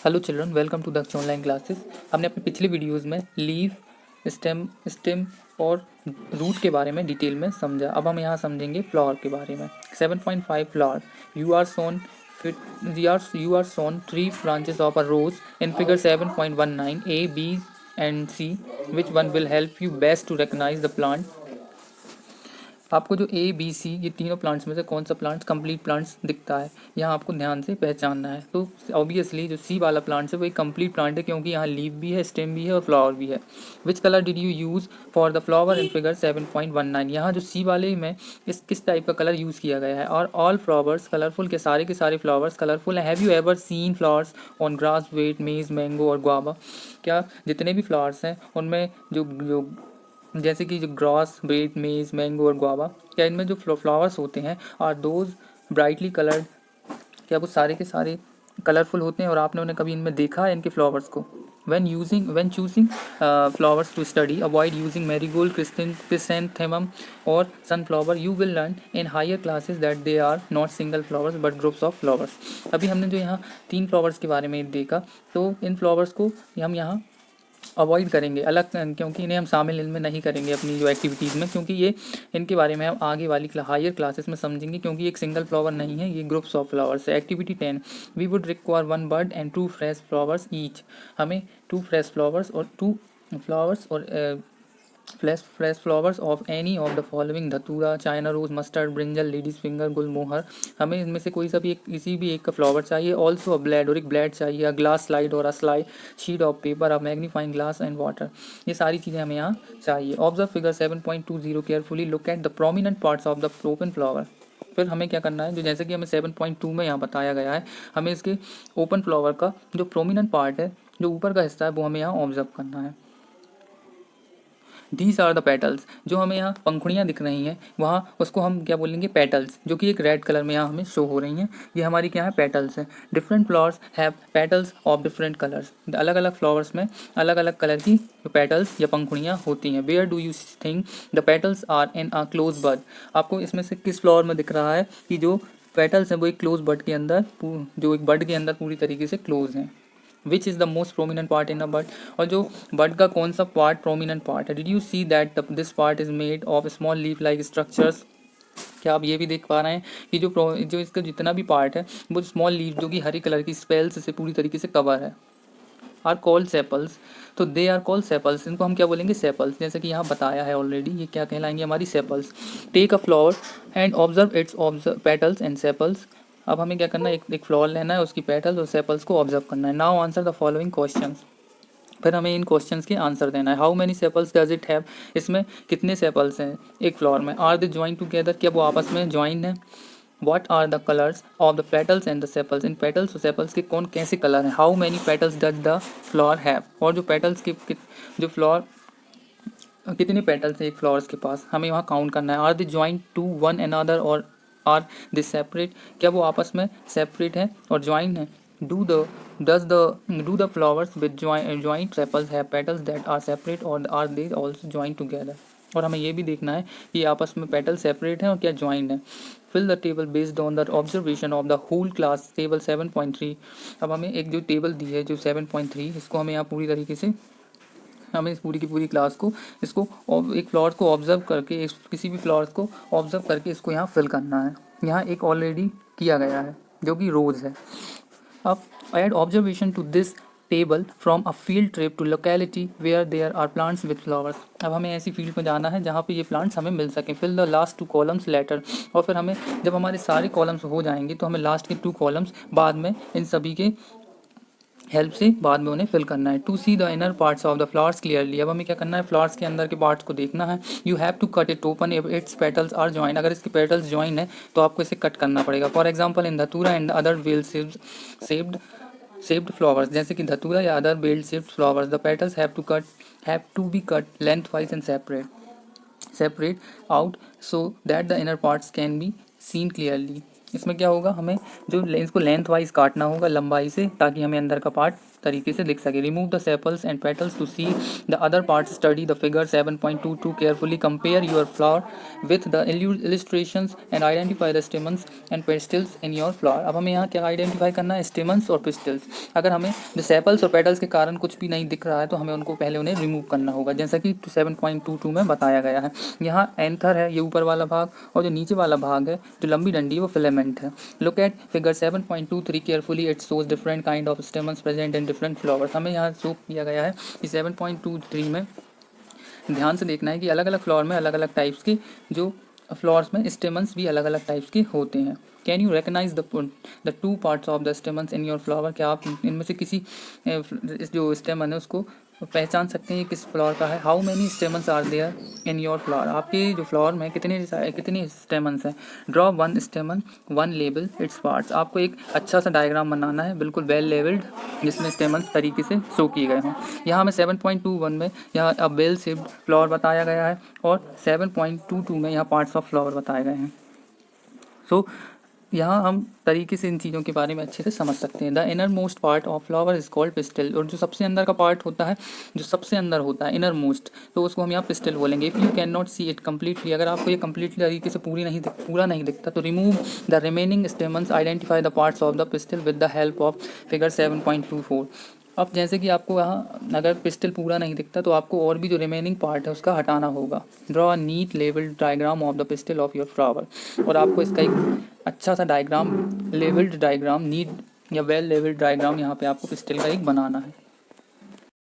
Hello children, welcome to the online classes. हमने अपने पिछले वीडियोस में लीफ, स्टेम और रूट के बारे में डिटेल में समझा। अब हम यहाँ समझेंगे फ्लावर के बारे में। 7.5 flower you are shown you are shown three branches of a rose in figure 7.19 A, B and C. Which one will help you best to recognize the plant? आपको जो ए बी सी ये तीनों plants में से कौन सा plant complete plants दिखता है, यहाँ आपको ध्यान से पहचानना है। तो ऑब्वियसली जो सी वाला प्लांट है वो एक कंप्लीट प्लांट है, क्योंकि यहाँ लीफ भी है, स्टेम भी है और फ्लावर भी है। Which colour did you use for the flower in figure 7.19? यहाँ जो सी वाले में किस टाइप का कलर यूज़ किया गया है। और ऑल फ्लावर्स कलरफुल, के सारे फ्लावर्स कलरफुल है। Have you ever seen flowers on grass, wheat, maize, mango और गुआवा? क्या जितने भी फ्लावर्स हैं उनमें जो जैसे कि जो ग्रास, बेट, मेज, मैंगो और गुआवा, क्या इनमें जो फ्लावर्स होते हैं आर दोज ब्राइटली कलर्ड? क्या वो सारे के सारे कलरफुल होते हैं और आपने उन्हें कभी इनमें देखा है इनके फ्लावर्स को? when choosing flowers to study, avoid using marigold, chrysanthemum or sunflower. You will learn in higher classes that they are not single flowers but groups of flowers. अभी हमने जो यहाँ 3 फ्लावर्स के बारे में देखा, तो इन फ्लावर्स को हम यहाँ अवॉइड करेंगे अलग, क्योंकि इन्हें हम शामिल इनमें नहीं करेंगे अपनी जो एक्टिविटीज़ में, क्योंकि ये इनके बारे में हम आगे वाली हायर क्लासेस में समझेंगे, क्योंकि एक सिंगल फ्लावर नहीं है, ये ग्रुप्स ऑफ फ्लावर्स है। Activity 10, we would require 1 bird and 2 fresh flowers each. हमें 2 फ्रेश फ्लावर्स और 2 फ्लावर्स और fresh flowers of any of the following: dhatura, China rose, mustard, brinjal, ladies finger, gulmohar. हमें इनमें से कोई सा भी किसी भी एक का फ्लावर चाहिए। ऑल्सो अ ब्लेड, और एक ब्लेड चाहिए। अ ग्लास स्लाइड और अ slide sheet of paper, a magnifying glass and water. ये सारी चीज़ें हमें यहाँ चाहिए। Observe figure 7.20 carefully, look at the prominent parts of the open flower. फिर हमें क्या करना है, जो जैसे कि हमें 7.2 में यहाँ बताया गया है, हमें इसके ओपन फ्लावर का जो प्रोमिनेंट पार्ट है, जो ऊपर का हिस्सा है, वो हमें यहाँ ऑब्जर्व करना है। दीज आर द पेटल्स, जो हमें यहाँ पंखुड़ियाँ दिख रही हैं, वहाँ उसको हम क्या बोलेंगे, पेटल्स, जो कि एक रेड कलर में यहाँ हमें शो हो रही हैं। ये हमारी क्या है, पेटल्स हैं। Different flowers have petals of different colours. अलग अलग फ्लावर्स में अलग अलग कलर की पेटल्स या पंखुड़ियाँ होती हैं। Where do you think the petals are in a close bud? आपको इसमें से किस फ्लावर में दिख रहा है कि जो पेटल्स हैं वो एक क्लोज बड के अंदर, जो एक बड के अंदर पूरी तरीके से क्लोज हैं। Which is the most prominent part in a bird? और जो बर्ड का कौन सा पार्ट प्रोमिनेंट पार्ट है? Did you see that this part is made of small leaf like structures? क्या आप ये भी देख पा रहे हैं कि जो इसका जितना भी पार्ट है वो स्मॉल लीफ, जो कि हरी कलर की स्पेल्स से पूरी तरीके से कवर है, आर कॉल्ड सेपल्स। तो दे आर कॉल्ड सेपल्स, इनको हम क्या बोलेंगे, सेपल्स। जैसे कि यहाँ बताया है ऑलरेडी, ये क्या कहलाएंगे, हमारी sepals. Take a flower and observe its petals and sepals. अब हमें क्या करना है, एक फ्लावर लेना है, उसकी पेटल्स और सेपल्स को ऑब्जर्व करना है। Now answer the following questions. फिर हमें इन क्वेश्चंस के आंसर देना है। How many sepals does it have? इसमें कितने सेपल्स हैं एक फ्लावर में? आर दे ज्वाइन टुगेदर, क्या वो आपस में ज्वाइन है? What are the colors of the petals and the sepals? In petals और sepals के कौन कैसे कलर हैं? How many petals does the flower have? और जो petals के जो फ्लावर कितने पेटल्स है एक फ्लावर्स के पास, हमें वहाँ काउंट करना है। Are they joint to one another और आर दे सेपरेट? क्या वो आपस में सेपरेट है और ज्वाइन है? Do the flowers with joint sepals have petals that are separate और are they also join together? और हमें ये भी देखना है कि आपस में पेटल सेपरेट हैं और क्या ज्वाइंट है। Fill the table based on the observation of the whole class, table 7.3। अब हमें एक जो टेबल दी है जो 7.3, इसको हमें यहाँ पूरी तरीके से, हमें इस पूरी की पूरी क्लास को, इसको एक फ्लावर्स को ऑब्जर्व करके, किसी भी फ्लावर्स को ऑब्जर्व करके इसको यहाँ फिल करना है। यहाँ एक ऑलरेडी किया गया है जो कि रोज़ है। अब add observation to this table from a field trip to locality where there are plants with flowers. अब हमें ऐसी फील्ड में जाना है जहाँ पे ये प्लांट्स हमें मिल सकें। Fill the last 2 columns later. और फिर हमें जब हमारे सारे कॉलम्स हो जाएंगे तो हमें लास्ट के 2 कॉलम्स बाद में इन सभी के हेल्प से बाद में उन्हें फिल करना है। To see the inner parts of the flowers clearly. अब हमें क्या करना है, फ्लावर्स के अंदर के पार्ट्स को देखना है। You have to cut it open if its petals are join. अगर इसके पेटल्स ज्वाइन है तो आपको इसे कट करना पड़ेगा। For example in dhatura and other bell shaped flowers, जैसे कि धतूरा या other bell shaped flowers, the petals have to be cut lengthwise and separate out so that the inner parts can be seen clearly. इसमें क्या होगा, हमें जो इसको लेंथ वाइज काटना होगा लंबाई से, ताकि हमें अंदर का पार्ट तरीके से दिख सके। Remove the sepals and petals to see the other parts, study the figure 7.22 carefully, compare your flower with the illustrations and identify the stamens and pistils in your flower. अब हमें यहाँ क्या आइडेंटिफाई करना है, स्टेमन्स और pistols. अगर हमें जो सेपल्स और पेटल्स के कारण कुछ भी नहीं दिख रहा है तो हमें उनको पहले उन्हें रिमूव करना होगा, जैसा कि 7.22 में बताया गया है। यहाँ एंथर है, ये ऊपर वाला भाग, और जो नीचे वाला भाग है, जो लंबी डंडी है, वो फिलामेंट है। Look at figure 7.23 carefully, it shows different kind of stamens present in different flowers. हमें यहाँ शो किया गया है कि 7.23 में ध्यान से देखना है कि अलग अलग फ्लावर में अलग अलग टाइप्स की जो फ्लावर्स में स्टेमन्स भी अलग अलग टाइप्स के होते हैं। Can you recognise the two parts of the stamens in your flower? क्या आप इनमें से किसी जो स्टेमन है उसको पहचान सकते हैं किस फ्लावर का है? How many stamens are there in your flower? आपके जो फ्लावर में कितने स्टेमन्स हैं? Draw one stamen, one label its parts. आपको एक अच्छा सा डायग्राम बनाना है, बिल्कुल वेल लेवल्ड, जिसमें स्टेमन्स तरीके से शो किए गए हों। यहाँ हमें 7.21 में यहाँ अब बेल शेप्ड फ्लावर बताया गया है, और 7.22 में यहाँ पार्ट्स ऑफ फ्लावर बताए गए हैं। सो यहाँ हम तरीके से इन चीज़ों के बारे में अच्छे से समझ सकते हैं। The inner most part of flower is called pistol. और जो सबसे अंदर का पार्ट होता है, जो सबसे अंदर होता है इनर मोस्ट, तो उसको हम यहाँ पिस्टल बोलेंगे। If you can not see it completely, अगर आपको ये कम्प्लीटली तरीके से पूरा नहीं दिखता, तो remove the remaining stamens, identify the parts of the pistol with the help of figure 7.24। अब जैसे कि आपको यहाँ अगर पिस्टल पूरा नहीं दिखता तो आपको और भी जो रिमेनिंग पार्ट है उसका हटाना होगा। Draw a neat labelled diagram of the pistil of your flower. और आपको इसका एक अच्छा सा डायग्राम, लेवल्ड डायग्राम, नीट या वेल लेवल्ड डायग्राम यहाँ पे आपको पिस्टल का एक बनाना है।